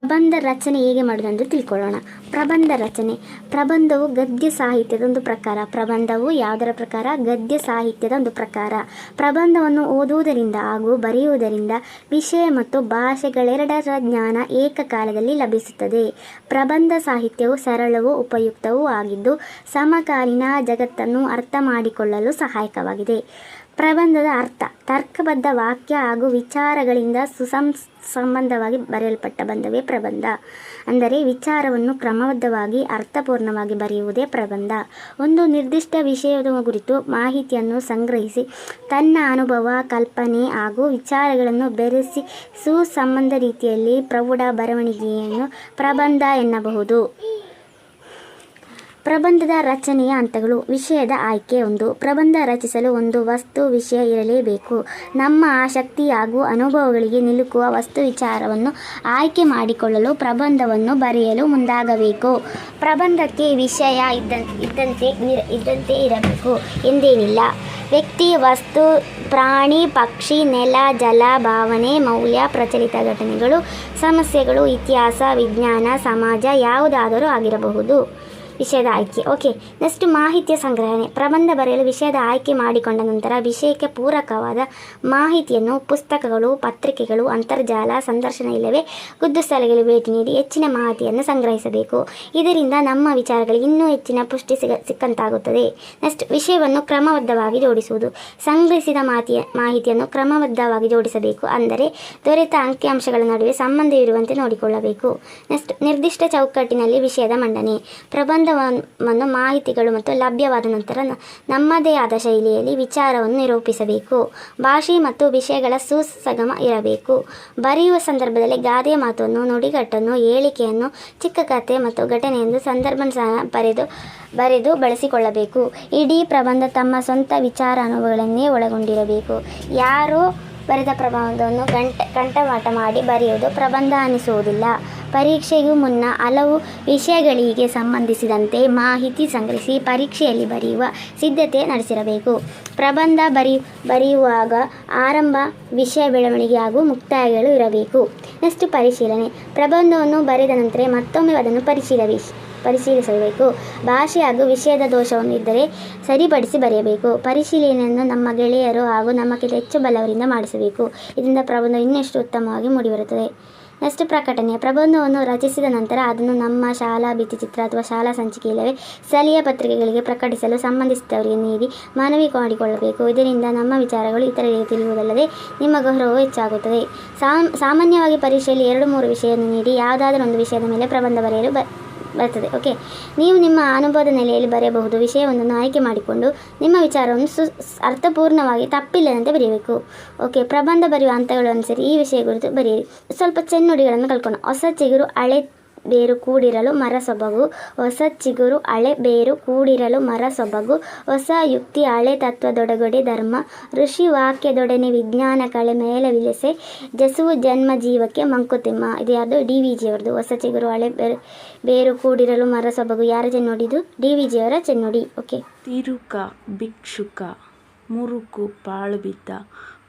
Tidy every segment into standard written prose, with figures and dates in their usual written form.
ಪ್ರಬಂಧ ರಚನೆ ಹೇಗೆ ಮಾಡುವುದೆಂದು ತಿಳ್ಕೊಳ್ಳೋಣ. ಪ್ರಬಂಧ ರಚನೆ. ಪ್ರಬಂಧವು ಗದ್ಯ ಸಾಹಿತ್ಯದ ಒಂದು ಪ್ರಕಾರ. ಪ್ರಬಂಧವು ಯಾವುದರ ಪ್ರಕಾರ? ಗದ್ಯ ಸಾಹಿತ್ಯದ ಒಂದು ಪ್ರಕಾರ. ಪ್ರಬಂಧವನ್ನು ಓದುವುದರಿಂದ ಹಾಗೂ ಬರೆಯುವುದರಿಂದ ವಿಷಯ ಮತ್ತು ಭಾಷೆಗಳೆರಡರ ಜ್ಞಾನ ಏಕಕಾಲದಲ್ಲಿ ಲಭಿಸುತ್ತದೆ. ಪ್ರಬಂಧ ಸಾಹಿತ್ಯವು ಸರಳವೂ ಉಪಯುಕ್ತವೂ ಆಗಿದ್ದು ಸಮಕಾಲೀನ ಜಗತ್ತನ್ನು ಅರ್ಥ ಮಾಡಿಕೊಳ್ಳಲು ಸಹಾಯಕವಾಗಿದೆ. ಪ್ರಬಂಧದ ಅರ್ಥ: ತರ್ಕಬದ್ಧ ವಾಕ್ಯ ಹಾಗೂ ವಿಚಾರಗಳಿಂದ ಸಂಬಂಧವಾಗಿ ಬರೆಯಲ್ಪಟ್ಟ ಬಂಧವೇ ಪ್ರಬಂಧ. ಅಂದರೆ ವಿಚಾರವನ್ನು ಕ್ರಮಬದ್ಧವಾಗಿ ಅರ್ಥಪೂರ್ಣವಾಗಿ ಬರೆಯುವುದೇ ಪ್ರಬಂಧ. ಒಂದು ನಿರ್ದಿಷ್ಟ ವಿಷಯದ ಕುರಿತು ಮಾಹಿತಿಯನ್ನು ಸಂಗ್ರಹಿಸಿ ತನ್ನ ಅನುಭವ, ಕಲ್ಪನೆ ಹಾಗೂ ವಿಚಾರಗಳನ್ನು ಬೆರೆಸಿ ಸುಸಂಬದ್ಧ ರೀತಿಯಲ್ಲಿ ಪ್ರೌಢ ಬರವಣಿಗೆಯನ್ನು ಪ್ರಬಂಧ ಎನ್ನಬಹುದು. ಪ್ರಬಂಧದ ರಚನೆಯ ಹಂತಗಳು. ವಿಷಯದ ಆಯ್ಕೆ. 1. ಪ್ರಬಂಧ ರಚಿಸಲು ಒಂದು ವಸ್ತು ವಿಷಯ ಇರಲೇಬೇಕು. ನಮ್ಮ ಆಸಕ್ತಿ ಹಾಗೂ ಅನುಭವಗಳಿಗೆ ನಿಲುಕುವ ವಸ್ತು ವಿಚಾರವನ್ನು ಆಯ್ಕೆ ಮಾಡಿಕೊಳ್ಳಲು ಪ್ರಬಂಧವನ್ನು ಬರೆಯಲು ಮುಂದಾಗಬೇಕು. ಪ್ರಬಂಧಕ್ಕೆ ವಿಷಯ ಇದ್ದಂತೆ ಇರಬೇಕು ಎಂದೇನಿಲ್ಲ. ವ್ಯಕ್ತಿ, ವಸ್ತು, ಪ್ರಾಣಿ, ಪಕ್ಷಿ, ನೆಲ, ಜಲ, ಭಾವನೆ, ಮೌಲ್ಯ, ಪ್ರಚಲಿತ ಘಟನೆಗಳು, ಸಮಸ್ಯೆಗಳು, ಇತಿಹಾಸ, ವಿಜ್ಞಾನ, ಸಮಾಜ ಯಾವುದಾದರೂ ಆಗಿರಬಹುದು. ವಿಷಯದ ಆಯ್ಕೆ. ಓಕೆ, ನೆಕ್ಸ್ಟ್ ಮಾಹಿತಿಯ ಸಂಗ್ರಹಣೆ. ಪ್ರಬಂಧ ಬರೆಯಲು ವಿಷಯದ ಆಯ್ಕೆ ಮಾಡಿಕೊಂಡ ನಂತರ ವಿಷಯಕ್ಕೆ ಪೂರಕವಾದ ಮಾಹಿತಿಯನ್ನು ಪುಸ್ತಕಗಳು, ಪತ್ರಿಕೆಗಳು, ಅಂತರ್ಜಾಲ, ಸಂದರ್ಶನ ಇಲ್ಲವೇ ಖುದ್ದು ಸ್ಥಳಗಳಿಗೆ ಭೇಟಿ ನೀಡಿ ಹೆಚ್ಚಿನ ಮಾಹಿತಿಯನ್ನು ಸಂಗ್ರಹಿಸಬೇಕು. ಇದರಿಂದ ನಮ್ಮ ವಿಚಾರಗಳಿಗೆ ಇನ್ನೂ ಹೆಚ್ಚಿನ ಪುಷ್ಟಿ ಸಿಕ್ಕಂತಾಗುತ್ತದೆ. ನೆಕ್ಸ್ಟ್ ವಿಷಯವನ್ನು ಕ್ರಮಬದ್ಧವಾಗಿ ಜೋಡಿಸುವುದು. ಸಂಗ್ರಹಿಸಿದ ಮಾಹಿತಿಯನ್ನು ಕ್ರಮಬದ್ಧವಾಗಿ ಜೋಡಿಸಬೇಕು. ಅಂದರೆ ದೊರೆತ ಅಂಕಿಅಂಶಗಳ ನಡುವೆ ಸಂಬಂಧವಿರುವಂತೆ ನೋಡಿಕೊಳ್ಳಬೇಕು. ನೆಕ್ಸ್ಟ್ ನಿರ್ದಿಷ್ಟ ಚೌಕಟ್ಟಿನಲ್ಲಿ ವಿಷಯದ ಮಂಡನೆ. ಪ್ರಬಂಧವನ್ನು ಮಾಹಿತಿಗಳು ಮತ್ತು ಲಭ್ಯವಾದ ನಂತರ ನಮ್ಮದೇ ಆದ ಶೈಲಿಯಲ್ಲಿ ವಿಚಾರವನ್ನು ನಿರೂಪಿಸಬೇಕು. ಭಾಷೆ ಮತ್ತು ವಿಷಯಗಳ ಸುಸಗಮ ಇರಬೇಕು. ಬರೆಯುವ ಸಂದರ್ಭದಲ್ಲಿ ಗಾದೆಯ ಮಾತನ್ನು, ನುಡಿಗಟ್ಟನ್ನು, ಹೇಳಿಕೆಯನ್ನು, ಚಿಕ್ಕ ಕಥೆ ಮತ್ತು ಘಟನೆಯೆಂದು ಸಂದರ್ಭ ಸಹ ಬರೆದು ಬಳಸಿಕೊಳ್ಳಬೇಕು. ಇಡೀ ಪ್ರಬಂಧ ತಮ್ಮ ಸ್ವಂತ ವಿಚಾರ ಅನುಭವಗಳನ್ನೇ ಒಳಗೊಂಡಿರಬೇಕು. ಯಾರೋ ಬರೆದ ಪ್ರಬಂಧವನ್ನು ಕಂಠಪಾಠ ಮಾಡಿ ಬರೆಯುವುದು ಪ್ರಬಂಧ ಅನಿಸುವುದಿಲ್ಲ. ಪರೀಕ್ಷೆಗೂ ಮುನ್ನ ಹಲವು ವಿಷಯಗಳಿಗೆ ಸಂಬಂಧಿಸಿದಂತೆ ಮಾಹಿತಿ ಸಂಗ್ರಹಿಸಿ ಪರೀಕ್ಷೆಯಲ್ಲಿ ಬರೆಯುವ ಸಿದ್ಧತೆ ನಡೆಸಿರಬೇಕು. ಪ್ರಬಂಧ ಬರೆಯುವಾಗ ಆರಂಭ, ವಿಷಯ ಬೆಳವಣಿಗೆ ಹಾಗೂ ಮುಕ್ತಾಯಗಳು ಇರಬೇಕು. ನೆಕ್ಸ್ಟ್ ಪರಿಶೀಲನೆ. ಪ್ರಬಂಧವನ್ನು ಬರೆದ ನಂತರ ಮತ್ತೊಮ್ಮೆ ಅದನ್ನು ಪರಿಶೀಲಿಸಬೇಕು. ಭಾಷೆ ಹಾಗೂ ವಿಷಯದ ದೋಷವನ್ನು ಇದ್ದರೆ ಸರಿಪಡಿಸಿ ಬರೆಯಬೇಕು. ಪರಿಶೀಲನೆಯನ್ನು ನಮ್ಮ ಗೆಳೆಯರು ಹಾಗೂ ನಮಗಿಂತ ಹೆಚ್ಚು ಬಲ್ಲವರಿಂದ ಮಾಡಿಸಬೇಕು. ಇದರಿಂದ ಪ್ರಬಂಧ ಇನ್ನಷ್ಟು ಉತ್ತಮವಾಗಿ ಮೂಡಿಬರುತ್ತದೆ. ನೆಕ್ಸ್ಟ್ ಪ್ರಕಟಣೆ. ಪ್ರಬಂಧವನ್ನು ರಚಿಸಿದ ನಂತರ ಅದನ್ನು ನಮ್ಮ ಶಾಲಾ ಭಿತ್ತಿಚಿತ್ರ ಅಥವಾ ಶಾಲಾ ಸಂಚಿಕೆ ಇಲ್ಲವೇ ಸ್ಥಳೀಯ ಪತ್ರಿಕೆಗಳಿಗೆ ಪ್ರಕಟಿಸಲು ಸಂಬಂಧಿಸಿದವರಿಗೆ ನೀಡಿ ಮನವಿ ಮಾಡಿಕೊಳ್ಳಬೇಕು. ಇದರಿಂದ ನಮ್ಮ ವಿಚಾರಗಳು ಇತರರಿಗೆ ತಿಳಿಯುವುದಲ್ಲದೆ ನಿಮ್ಮ ಗೌರವವು ಹೆಚ್ಚಾಗುತ್ತದೆ. ಸಾಮಾನ್ಯವಾಗಿ ಪರೀಕ್ಷೆಯಲ್ಲಿ 2-3 ವಿಷಯವನ್ನು ನೀಡಿ ಯಾವುದಾದರೂ ಒಂದು ವಿಷಯದ ಮೇಲೆ ಪ್ರಬಂಧ ಬರೆಯಲು ಬರ್ತದೆ. ಓಕೆ, ನೀವು ನಿಮ್ಮ ಅನುಭವದ ನೆಲೆಯಲ್ಲಿ ಬರೆಯಬಹುದು. ವಿಷಯವೊಂದನ್ನು ಆಯ್ಕೆ ಮಾಡಿಕೊಂಡು ನಿಮ್ಮ ವಿಚಾರವನ್ನು ಅರ್ಥಪೂರ್ಣವಾಗಿ ತಪ್ಪಿಲ್ಲದಂತೆ ಬರೆಯಬೇಕು. ಓಕೆ, ಪ್ರಬಂಧ ಬರೆಯುವ ಹಂತಗಳು ಅನುಸರಿ ಈ ವಿಷಯ ಕುರಿತು ಬರೆಯಿರಿ. ಸ್ವಲ್ಪ ಚೆನ್ನುಡಿಗಳನ್ನು ಕಲ್ತ್ಕೊಂಡು. ಹೊಸ ಚಿಗುರು ಹಳೆ ಬೇರು ಕೂಡಿರಲು ಮರ ಸೊಬಗು. ಹೊಸ ಚಿಗುರು ಹಳೆ ಬೇರು ಕೂಡಿರಲು ಮರ ಸೊಬಗು. ಹೊಸ ಯುಕ್ತಿ ಹಳೆ ತತ್ವದೊಡಗಡೆ ಧರ್ಮ. ಋಷಿ ವಾಕ್ಯದೊಡನೆ ವಿಜ್ಞಾನ ಕಳೆ ಮೇಲವಿಲೆಸೆ. ಜಸುವು ಜನ್ಮ ಜೀವಕ್ಕೆ ಮಂಕುತಿಮ್ಮ. ಇದು ಯಾವುದು? DVG ಅವರದು. ಹೊಸ ಚಿಗುರು ಹಳೆ ಬೇರು ಕೂಡಿರಲು ಮರ ಸೊಬಗು. ಯಾರ ಚೆನ್ನುಡಿದು? DVG ಅವರ ಚೆನ್ನುಡಿ. ಓಕೆ. ತಿರುಕ ಭಿಕ್ಷುಕ ಮುರುಕು ಪಾಳು ಬಿದ್ದ.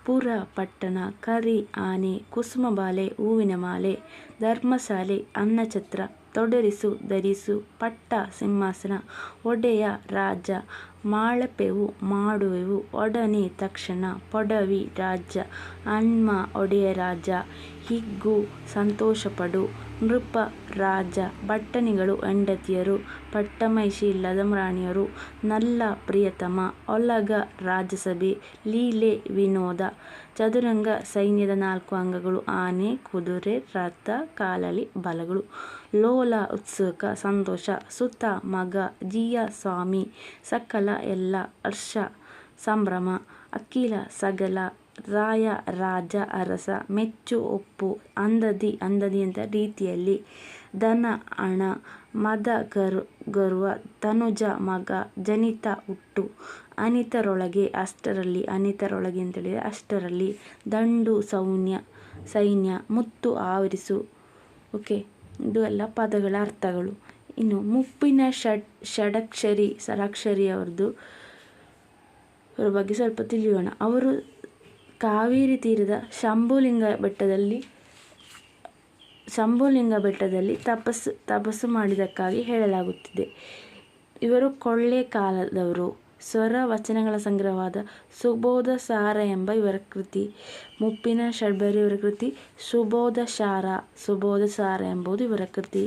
ಪುರ ಪಟ್ಟಣ ಕರಿ ಆನೆ ಕುಸುಮಬಾಲೆ ಹೂವಿನ ಮಾಲೆ. ಧರ್ಮಶಾಲೆ ಅನ್ನಛತ್ರ ತೊಡರಿಸು ಧರಿಸು ಪಟ್ಟ ಸಿಂಹಾಸನ. ಒಡೆಯ ರಾಜ ಮಾಳಪೆವು ಮಾಡುವೆವು ಒಡನೆ ತಕ್ಷಣ. ಪೊಡವಿ ರಾಜ್ಯ ಅಣ್ಮ ಒಡೆಯ ರಾಜ ಹಿಗ್ಗು ಸಂತೋಷಪಡು. ನೃಪ ರಾಜ ಬಟ್ಟಣಿಗಳು ಹೆಂಡತಿಯರು. ಪಟ್ಟಮೈಷಿ ಇಲ್ಲದ ರಾಣಿಯರು. ನಲ್ಲ ಪ್ರಿಯತಮ. ಒಲಗ ರಾಜಸಭೆ. ಲೀಲೆ ವಿನೋದ. ಚದುರಂಗ ಸೈನ್ಯದ 4 ಅಂಗಗಳು. ಆನೆ, ಕುದುರೆ, ರಥ, ಕಾಲಳಿ, ಬಲಗಳು. ಲೋಲ ಉತ್ಸುಕ ಸಂತೋಷ. ಸುತ ಮಗ. ಜಿಯ ಸ್ವಾಮಿ. ಸಕಲ ಎಲ್ಲ. ಹರ್ಷ ಸಂಭ್ರಮ. ಅಖಿಲ ಸಗಲ. ರಾಯ ರಾಜ ಅರಸ. ಮೆಚ್ಚು ಒಪ್ಪು. ಅಂದದಿ ಅಂತ ರೀತಿಯಲ್ಲಿ. ಧನ ಹಣ. ಮದ ಗರ್ವ. ತನುಜ ಮಗ. ಜನಿತ ಹುಟ್ಟು. ಅನಿತರೊಳಗೆ ಅಷ್ಟರಲ್ಲಿ. ಅನಿತರೊಳಗೆ ಅಂತೇಳಿದರೆ ಅಷ್ಟರಲ್ಲಿ. ದಂಡು ಸೈನ್ಯ. ಮುತ್ತು ಆವರಿಸು. ಓಕೆ, ಇದು ಎಲ್ಲ ಪದಗಳ ಅರ್ಥಗಳು. ಇನ್ನು ಮುಪ್ಪಿನ ಷಡಕ್ಷರಿ ಅವ್ರದ್ದು ಅವರ ಬಗ್ಗೆ ಸ್ವಲ್ಪ ತಿಳಿಯೋಣ. ಅವರು ಕಾವೇರಿ ತೀರದ ಶಂಭುಲಿಂಗ ಬೆಟ್ಟದಲ್ಲಿ ಶಂಭುಲಿಂಗ ಬೆಟ್ಟದಲ್ಲಿ ತಪಸ್ಸು ಮಾಡಿದ್ದಕ್ಕಾಗಿ ಹೇಳಲಾಗುತ್ತಿದೆ. ಇವರು ಕೊಳ್ಳೆ ಕಾಲದವರು. ಸ್ವರ ವಚನಗಳ ಸಂಗ್ರಹವಾದ ಸುಬೋಧ ಸಾರ ಎಂಬ ಇವರ ಕೃತಿ, ಮುಪ್ಪಿನ ಷಡ್ಬರಿ ಇವರ ಕೃತಿ, ಸುಬೋಧ ಸಾರ ಎಂಬುದು ಇವರ ಕೃತಿ.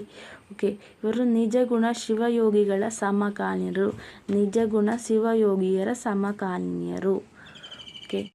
ಓಕೆ, ಇವರು ನಿಜಗುಣ ಶಿವಯೋಗಿಗಳ ಸಮಕಾಲೀನರು.